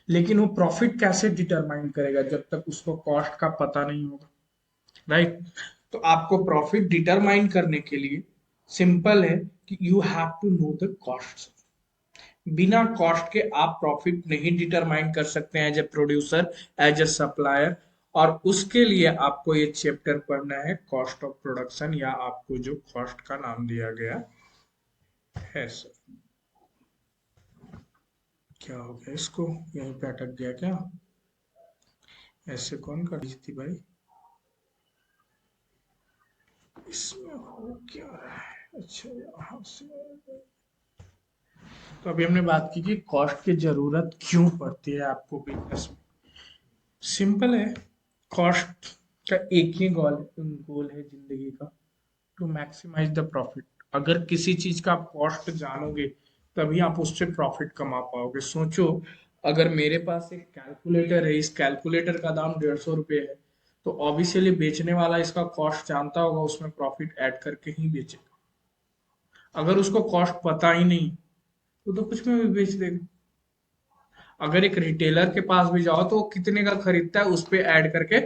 लेकिन वो प्रॉफिट कैसे डिटरमाइन करेगा जब तक उसको कॉस्ट का पता नहीं होगा, राइट? तो आपको प्रॉफिट डिटरमाइन करने के लिए सिंपल है कि you have to know the cost. बिना कॉस्ट के आप प्रॉफिट नहीं डिटरमाइन कर सकते हैं as a producer, as a supplier. और उसके लिए आपको ये चैप्टर पढ़ना है कॉस्ट ऑफ प्रोडक्शन, या आपको जो कॉस्ट का नाम दिया गया है सर। क्या हो गया इसको, यहीं पे अटक गया क्या? ऐसे कौन कर रही थी भाई? इसमें हो क्या रहा है? अच्छा यहाँ से। तो अभी हमने बात की कि कॉस्ट की जरूरत क्यों पड़ती है आपको बिजनेस में। सिंपल है, कॉस्ट का एक ही गोल गोल है जिंदगी का, टू मैक्सिमाइज द प्रॉफिट। अगर किसी चीज का आप कॉस्ट जानोगे तभी आप उससे प्रॉफिट कमा पाओगे। सोचो, अगर मेरे पास एक कैलकुलेटर है, इस कैलकुलेटर का दाम 150 रुपये है, तो ऑब्वियसली बेचने वाला इसका कॉस्ट जानता होगा, उसमें प्रॉफिट ऐड करके ही बेचेगा। अगर उसको कॉस्ट पता ही नहीं तो कुछ में भी बेच देगा। अगर एक रिटेलर के पास भी जाओ तो वो कितने का खरीदता है उस पे ऐड करके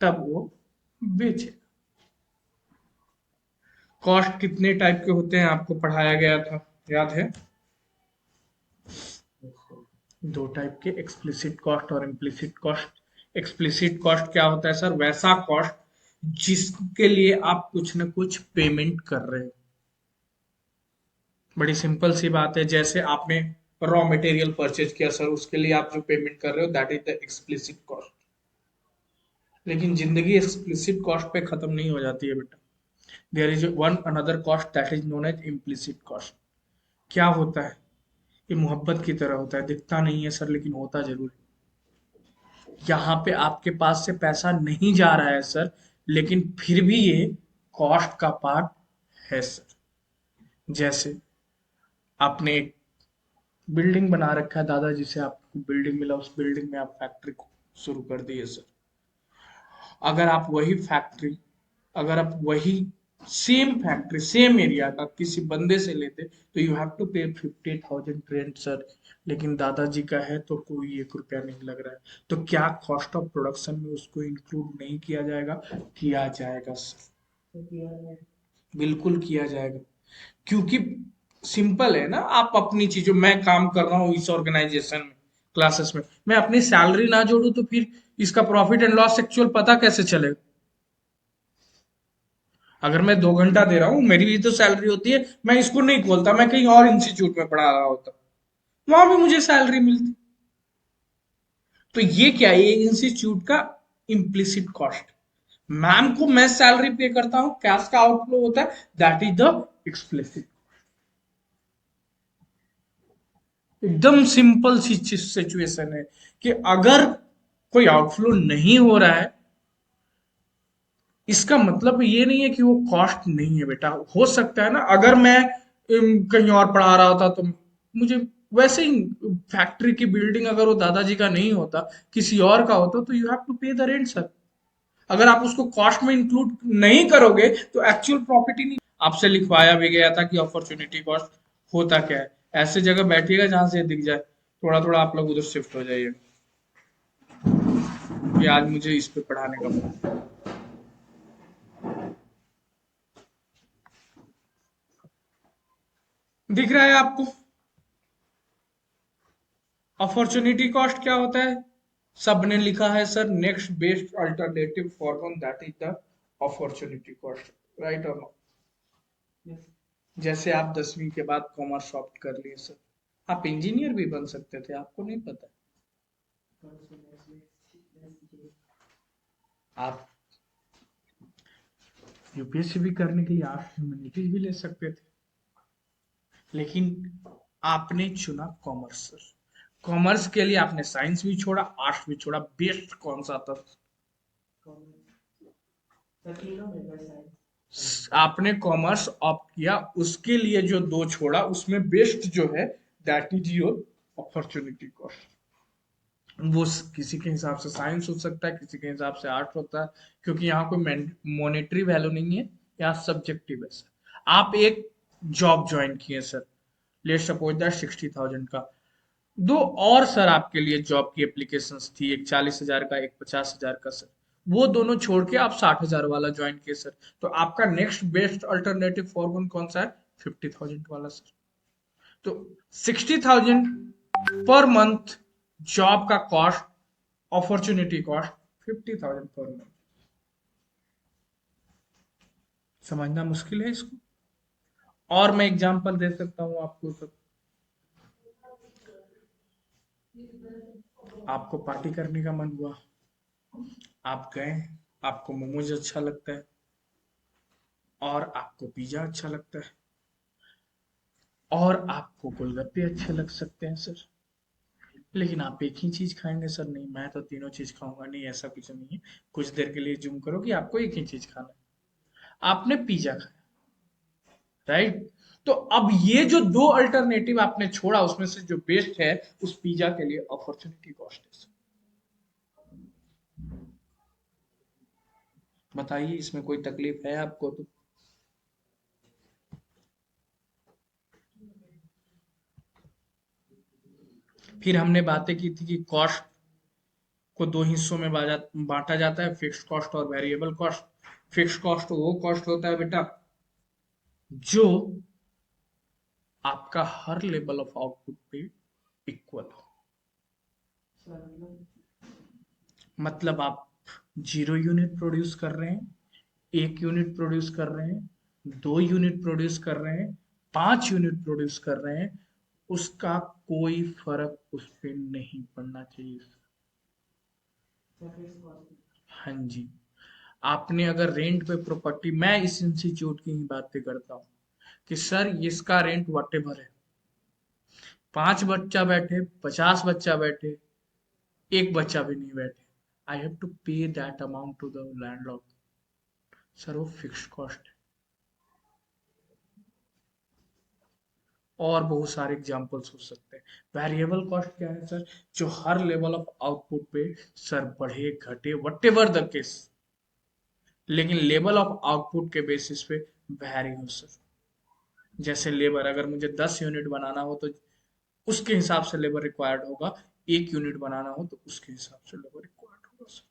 तब वो बेचे। कॉस्ट कितने टाइप के होते हैं आपको पढ़ाया गया था, याद है? दो टाइप के, एक्सप्लिसिट कॉस्ट और इम्प्लिसिट कॉस्ट। एक्सप्लिसिट कॉस्ट क्या होता है सर? वैसा कॉस्ट जिसके लिए आप कुछ न कुछ पेमेंट कर रहे हो। बड़ी सिंपल सी बात है, जैसे आपने रॉ मटेरियल परचेज किया सर, उसके लिए आप जो पेमेंट कर रहे हो that is the explicit cost. लेकिन जिंदगी एक्सप्लिसिट कॉस्ट पे खत्म नहीं हो जाती है बेटा। There is one another cost that is known as implicit cost. क्या होता है? ये मोहब्बत की तरह होता है, दिखता नहीं है सर लेकिन होता जरूर है। यहाँ पे आपके पास से पैसा नहीं जा रहा है सर, लेकिन फिर भी ये कॉस्ट का पार्ट है सर। जैसे आपने एक बिल्डिंग बना रखा है, दादाजी से आपको बिल्डिंग मिला, उस बिल्डिंग में आप फैक्ट्री शुरू कर दिए सर। अगर आप वही फैक्ट्री, अगर आप वही सेम फैक्ट्री सेम एरिया का किसी बंदे से लेते तो यू हैव टू पे 50,000 रेंट सर। लेकिन दादाजी का है तो कोई 1 रुपया नहीं लग रहा है। तो क्या कॉस्ट ऑफ प्रोडक्शन में उसको इंक्लूड नहीं किया जाएगा? किया जाएगा सर, बिल्कुल किया जाएगा। क्योंकि सिंपल है ना, आप अपनी चीजों, मैं काम कर रहा हूँ इस ऑर्गेनाइजेशन में, क्लासेस में, मैं अपनी सैलरी ना जोड़ू तो फिर इसका प्रॉफिट एंड लॉस एक्चुअल पता कैसे चलेगा? अगर मैं 2 घंटा दे रहा हूँ, मेरी भी तो सैलरी होती है, मैं इसको नहीं खोलता, मैं कहीं और इंस्टीट्यूट में पढ़ा रहा होता, वहां भी मुझे सैलरी मिलती। तो ये क्या है? ये इंस्टीट्यूट का इम्प्लिसिट कॉस्ट। मैम को मैं सैलरी पे करता हूँ, कैश का आउटफ्लो होता है, दैट इज द एक्सप्लिसिट। एकदम सिंपल सी सिचुएशन है कि अगर कोई आउटफ्लो नहीं हो रहा है, इसका मतलब ये नहीं है कि वो कॉस्ट नहीं है बेटा। हो सकता है ना, अगर मैं कहीं और पढ़ा रहा होता तो मुझे वैसे ही फैक्ट्री की बिल्डिंग अगर वो दादाजी का नहीं होता, किसी और का होता, तो यू हैव टू पे द रेंट सर। अगर आप उसको कॉस्ट में इंक्लूड नहीं करोगे तो एक्चुअल प्रॉफिट ही नहीं। आपसे लिखवाया भी गया था कि अपॉर्चुनिटी कॉस्ट होता क्या है। ऐसे जगह बैठिएगा जहां से दिख जाए, थोड़ा थोड़ा आप लोग उधर शिफ्ट हो जाइएगा। ये आज मुझे इस पे पढ़ाने का मन। दिख रहा है आपको? अपॉर्चुनिटी कॉस्ट क्या होता है? सबने लिखा है sir, next best alternative for one, that is the opportunity cost, right और नो? जैसे आप 10वीं के बाद कॉमर्स ऑप्ट कर लिए सर, आप इंजीनियर भी बन सकते थे, आपको नहीं पता? आप यूपीएससी भी करने के लिए आर्ट्स ह्यूमैनिटीज भी ले सकते थे, लेकिन आपने चुना कॉमर्स सर। कॉमर्स के लिए आपने साइंस भी छोड़ा, आर्ट्स भी छोड़ा, बेस्ट कौन सा था? आपने कॉमर्स ऑप्ट किया, उसके लिए जो दो छोड़ा उसमें बेस्ट जो है that is your opportunity cost. वो किसी के हिसाब से साइंस हो सकता है, किसी के हिसाब से आर्ट होता है, क्योंकि यहाँ कोई मॉनेटरी वैल्यू नहीं है, यहाँ सब्जेक्टिव है सर। आप एक जॉब ज्वाइन किए सर, लेट सपोज दैट 60,000 का, दो और सर आपके लिए जॉब की एप्लीकेशंस थी, एक 40,000 का, एक 50,000 का सर। वो दोनों छोड़ के आप 60,000 वाला ज्वाइन किए सर। तो आपका next best alternative for one कौन सा है? 50,000 वाला सर। तो 60,000 पर मंथ जॉब का cost, opportunity cost 50,000 per month. समझना मुश्किल है इसको? और मैं एग्जांपल दे सकता हूँ आपको सर। आपको पार्टी करने का मन हुआ, आप गए, आपको मोमोज अच्छा लगता है और आपको पिज्जा अच्छा लगता है और आपको गोलगप्पे अच्छे लग सकते हैं सर। लेकिन आप एक ही चीज खाएंगे सर? नहीं, मैं तो तीनों चीज खाऊंगा। नहीं, ऐसा कुछ नहीं है। कुछ देर के लिए जूम करो कि आपको एक ही चीज खाना है। आपने पिज्जा खाया, राइट? तो अब ये जो दो अल्टरनेटिव आपने छोड़ा, उसमें से जो बेस्ट है उस पिज्जा के लिए अपॉर्चुनिटी कॉस्ट है सर। बताइए, इसमें कोई तकलीफ है आपको? तो फिर हमने बातें की थी कि कॉस्ट को दो हिस्सों में बांटा जाता है, फिक्स्ड कॉस्ट और वेरिएबल कॉस्ट। फिक्स्ड कॉस्ट वो कॉस्ट होता है बेटा जो आपका हर लेवल ऑफ आउटपुट पे इक्वल हो। मतलब आप 0 यूनिट प्रोड्यूस कर रहे हैं, 1 यूनिट प्रोड्यूस कर रहे हैं, 2 यूनिट प्रोड्यूस कर रहे हैं, 5 यूनिट प्रोड्यूस कर रहे हैं, उसका कोई फर्क उस पर नहीं पड़ना चाहिए। हाँ जी। आपने अगर रेंट पे प्रॉपर्टी, मैं इस इंस्टीट्यूट की ही बातें करता हूँ कि सर इसका रेंट वटेवर है, 5 बच्चा बैठे, 50 बच्चा बैठे, एक बच्चा भी नहीं बैठे, I have to pay that amount to the landlord. Sir वो फिक्स्ड कॉस्ट है। और बहुत सारे एग्जांपल्स हो सकते हैं। वेरिएबल कॉस्ट क्या है सर? जो हर लेवल ऑफ आउटपुट पे सर बढ़े घटे वट एवर द केस, लेकिन लेवल ऑफ आउटपुट के बेसिस पे वैरी हो सर। जैसे लेबर, अगर मुझे 10 यूनिट बनाना हो तो उसके हिसाब से लेबर रिक्वायर्ड होगा, 1 यूनिट बनाना हो तो उसके हिसाब से लेबर रिक्वायर्ड होगा सर।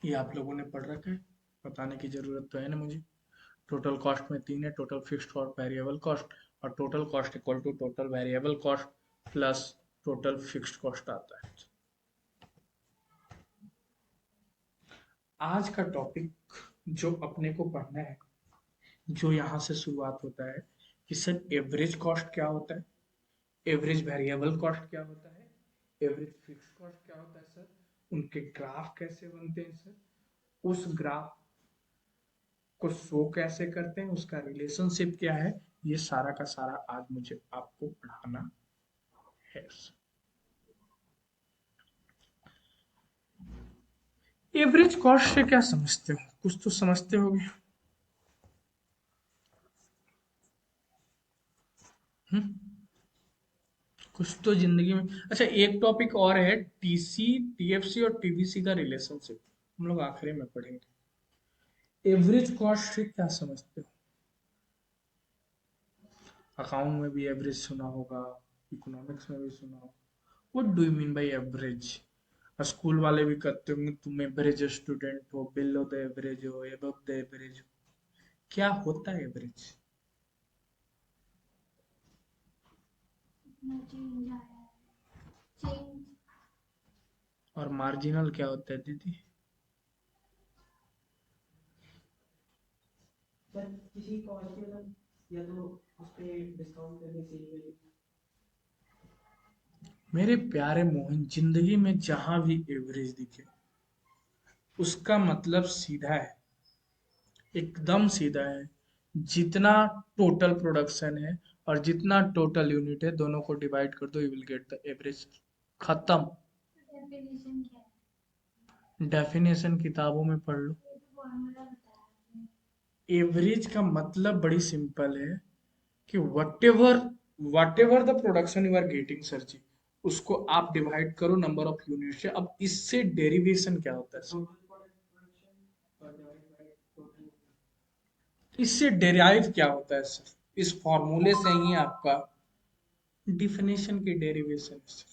ये आप लोगों ने पढ़ रखा है, बताने की जरूरत तो है ना मुझे। टोटल कॉस्ट में तीन है, total fixed cost, variable cost. और total cost equal to total variable cost plus total fixed cost आता है। आज का टॉपिक जो अपने को पढ़ना है, जो यहाँ से शुरुआत होता है कि सर एवरेज कॉस्ट क्या होता है, एवरेज वेरिएबल कॉस्ट क्या होता है, एवरेज फिक्स कॉस्ट क्या होता है सर, उनके ग्राफ कैसे बनते हैं सर, उस ग्राफ को शो कैसे करते हैं, उसका रिलेशनशिप क्या है, ये सारा का सारा आज मुझे आपको पढ़ाना है। एवरेज कॉस्ट से क्या समझते हो? कुछ तो समझते होगे। हम्म? कुछ तो जिंदगी में। अच्छा, एक टॉपिक और है, टीसी, टीएफसी और टीवीसी का रिलेशनशिप, हम लोग आखिरी में पढ़ेंगे। एवरेज कॉस्ट से क्या समझते हो? अकाउंट में भी एवरेज सुना होगा, इकोनॉमिक्स में भी सुना होगा। What do you mean by average? School वाले भी कहते होंगे तुम एवरेज स्टूडेंट हो, बिलो द एवरेज हो, एबव द एवरेज हो। क्या होता है एवरेज? और मार्जिनल क्या होता है दीदी? मेरे प्यारे मोहन, जिंदगी में जहां भी एवरेज दिखे उसका मतलब सीधा है, एकदम सीधा है। जितना टोटल प्रोडक्शन है और जितना टोटल यूनिट है, दोनों को डिवाइड कर दो, you will get the average. खत्म। डेफिनेशन किताबों में पढ़ लो। एवरेज का मतलब बड़ी सिंपल है कि whatever the production you are getting sir ji, उसको आप डिवाइड करो नंबर ऑफ यूनिट से। अब इससे डेरिवेशन क्या होता है, इससे डेराइव क्या होता है सर, इस फॉर्मूले से ही आपका डिफिनेशन की डेरिवेशन है सर।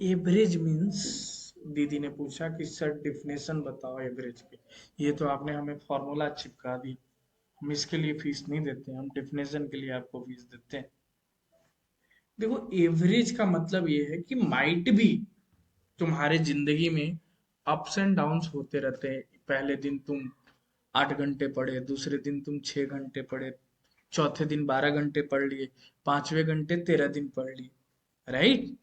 एवरेज मीन्स, दीदी ने पूछा कि सर डिफिनेशन बताओ एवरेज की, ये तो आपने हमें फॉर्मूला चिपका दी, हम इसके लिए फीस नहीं देते, हम डिफिनेशन के लिए आपको फीस देते हैं। देखो एवरेज का मतलब ये है कि माइट भी तुम्हारे जिंदगी में अप्स एंड डाउन्स होते रहते हैं। पहले दिन तुम 8 घंटे पढ़े, दूसरे दिन तुम 6 घंटे पढ़े, चौथे दिन 12 घंटे पढ़ लिए, 5वें घंटे 13 दिन पढ़ लिए, राइट।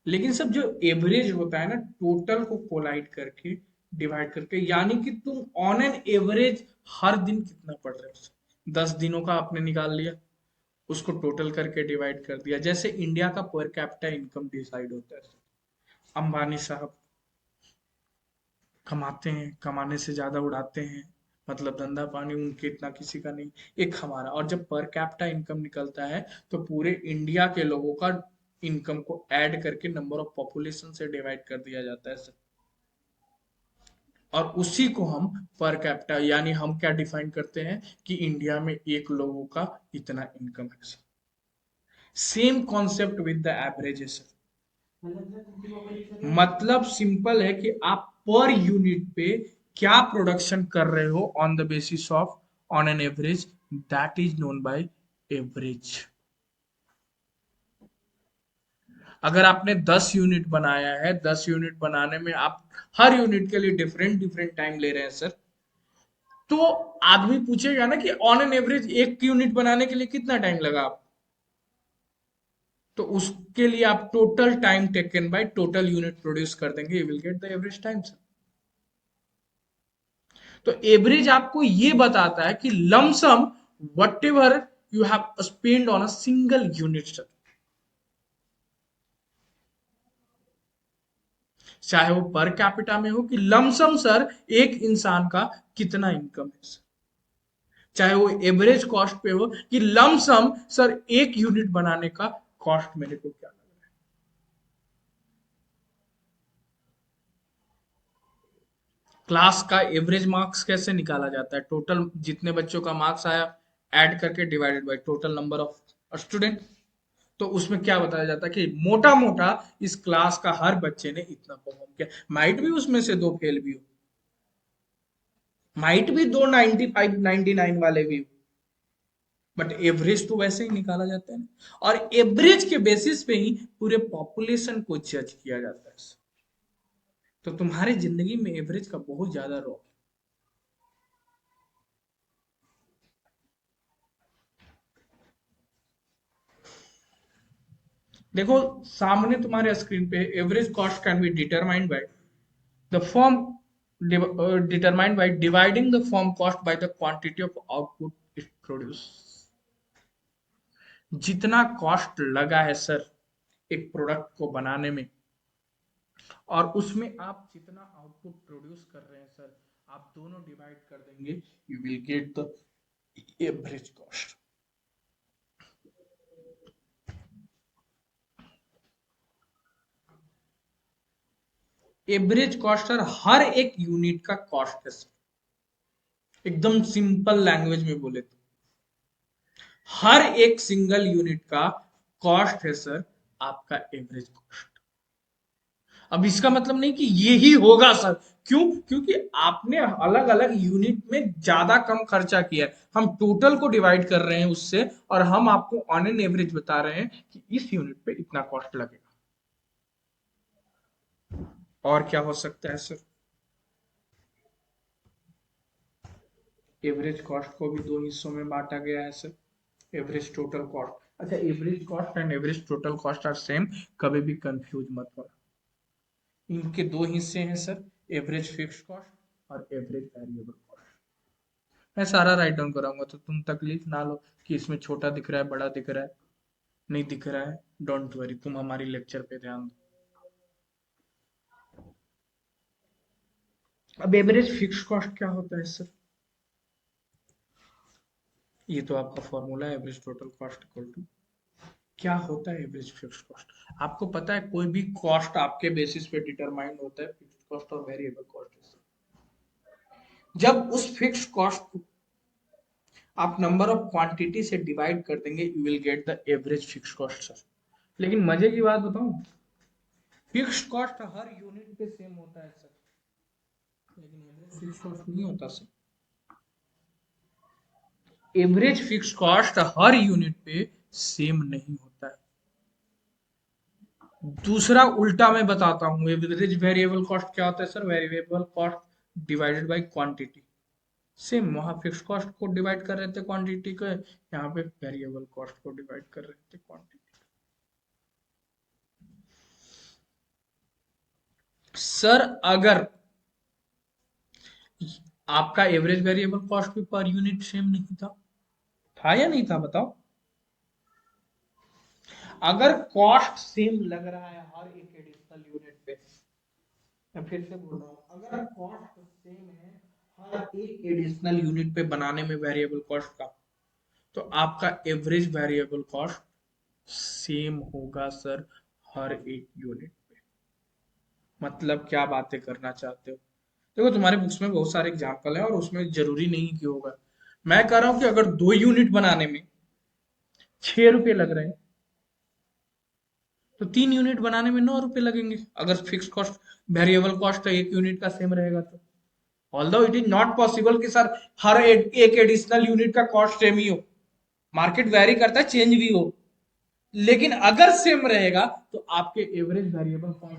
लेकिन सब जो एवरेज होता है ना, टोटल को कोलाइड करके डिवाइड करके, यानी कि तुम ऑन एन एवरेज हर दिन कितना पढ़ रहे हो। 10 दिनों का आपने निकाल लिया, उसको टोटल करके डिवाइड कर दिया। जैसे इंडिया का पर कैपिटा इनकम डिसाइड होता है, अंबानी साहब कमाते हैं, कमाने से ज्यादा उड़ाते हैं, मतलब धंधा पानी उनके इतना किसी का नहीं, एक हमारा। और जब पर कैपिटा इनकम निकलता है तो पूरे इंडिया के लोगों का इनकम को ऐड करके नंबर ऑफ पॉपुलेशन से डिवाइड कर दिया जाता है सर। और उसी को हम पर कैपिटा, यानी हम क्या डिफाइन करते हैं कि इंडिया में एक लोगों का इतना इनकम है sir. Same concept with the averages. मतलब सिंपल है कि आप पर यूनिट पे क्या प्रोडक्शन कर रहे हो on the basis of on an average, that is known by average. अगर आपने 10 यूनिट बनाया है, 10 यूनिट बनाने में आप हर यूनिट के लिए डिफरेंट डिफरेंट टाइम ले रहे हैं सर, तो आदमी पूछेगा ना कि ऑन एन एवरेज एक यूनिट बनाने के लिए कितना टाइम लगा आप, तो उसके लिए आप total time taken by total unit produce कर देंगे, you will get the average time sir. तो एवरेज आपको ये बताता है कि lump sum what ever you have spend on a single unit sir, चाहे वो पर कैपिटा में हो कि लमसम सर एक इंसान का कितना इनकम है सर, चाहे वो एवरेज कॉस्ट पे हो कि लमसम सर एक यूनिट बनाने का कॉस्ट मेरे को क्या लग रहा है। क्लास का एवरेज मार्क्स कैसे निकाला जाता है, टोटल जितने बच्चों का मार्क्स आया ऐड करके divided by total number of student. तो उसमें क्या बताया जाता है कि मोटा मोटा इस क्लास का हर बच्चे ने इतना परफॉर्म किया, माइट भी उसमें से दो फेल भी हो, माइट भी दो 95 99 वाले भी हो, बट एवरेज तो वैसे ही निकाला जाता है ना। और एवरेज के बेसिस पे ही पूरे पॉपुलेशन को जज किया जाता है। तो तुम्हारी जिंदगी में एवरेज का बहुत ज्यादा रोल। देखो सामने तुम्हारे स्क्रीन पे, average cost can be determined by the firm, determined by dividing the firm cost by the quantity of output it produce। जितना कॉस्ट लगा है सर एक प्रोडक्ट को बनाने में, और उसमें आप जितना आउटपुट प्रोड्यूस कर रहे हैं सर, आप दोनों डिवाइड कर देंगे, you will get the average cost. Average cost sir हर एक यूनिट का कॉस्ट है सर, एकदम सिंपल लैंग्वेज में बोले तो हर एक सिंगल यूनिट का कॉस्ट है सर आपका एवरेज कॉस्ट। अब इसका मतलब नहीं कि ये ही होगा सर, क्यों, क्योंकि आपने अलग अलग यूनिट में ज्यादा कम खर्चा किया है, हम टोटल को डिवाइड कर रहे हैं उससे, और हम आपको ऑन एन एवरेज बता रहे हैं कि इस यूनिट पे इतना कॉस्ट लगेगा। और क्या हो सकता है सर, एवरेज कॉस्ट को भी दो हिस्सों में बांटा गया है सर, एवरेज टोटल कॉस्ट। अच्छा average cost and average total cost are same, कभी भी कंफ्यूज मत हो। इनके दो हिस्से हैं सर, एवरेज फिक्स्ड कॉस्ट और एवरेज वेरिएबल कॉस्ट। मैं सारा राइट डाउन कराऊंगा तो तुम तकलीफ ना लो कि इसमें छोटा दिख रहा है बड़ा दिख रहा है, नहीं दिख रहा है, डोंट वरी, तुम हमारी लेक्चर पे ध्यान दो। अब एवरेज फिक्स्ड कॉस्ट क्या होता है सर, ये तो आपका फॉर्मूला है, average total cost equal to क्या होता है एवरेज फिक्स कॉस्ट? आपको पता है कोई भी कॉस्ट आपके बेसिस पे डिटरमाइन होता है, फिक्स कॉस्ट और वेरिएबल कॉस्ट। जब उस फिक्स कॉस्ट को आप नंबर ऑफ क्वांटिटी से डिवाइड कर देंगे, you will get the average fix cost sir. लेकिन मजे की बात बताऊं, फिक्स कॉस्ट हर यूनिट पे सेम होता है सर, लेकिन एवरेज फिक्स कॉस्ट नहीं होता सर। एवरेज फिक्स कॉस्ट हर यूनिट पे सेम नहीं होता है। दूसरा उल्टा मैं बताता हूँ, एवरेज वेरिएबल कॉस्ट क्या होता है sir? Variable cost divided by quantity. Same वहां फिक्स कॉस्ट को डिवाइड कर रहे थे क्वांटिटी को, यहाँ पे वेरिएबल कॉस्ट को डिवाइड कर रहे थे क्वांटिटी। सर अगर आपका एवरेज वेरिएबल कॉस्ट भी पर यूनिट सेम नहीं था या नहीं था बताओ? अगर कॉस्ट सेम लग रहा है हर एक एडिशनल यूनिट पे, मैं फिर से बोल रहा हूँ, अगर कॉस्ट सेम है हर एक एडिशनल यूनिट पे बनाने में वेरिएबल कॉस्ट का, तो आपका एवरेज वेरिएबल कॉस्ट सेम होगा सर हर एक यूनिट पे। मतलब क्या बातें करना चाहते हो? देखो तुम्हारे बुक्स में बहुत सारे एग्जाम्पल है और उसमें जरूरी नहीं कि होगा। मैं कह रहा हूं कि अगर 2 यूनिट बनाने में 6 रुपए लग रहे हैं, तो 3 यूनिट बनाने में 9 रुपए लगेंगे, अगर फिक्स कॉस्ट वेरिएबल कॉस्ट एक यूनिट का सेम रहेगा तो। Although it is not possible कि सर हर एक एडिशनल यूनिट का कॉस्ट सेम ही हो, मार्केट वेरी करता है, चेंज भी हो, लेकिन अगर सेम रहेगा तो आपके एवरेज वेरिएबल कॉस्ट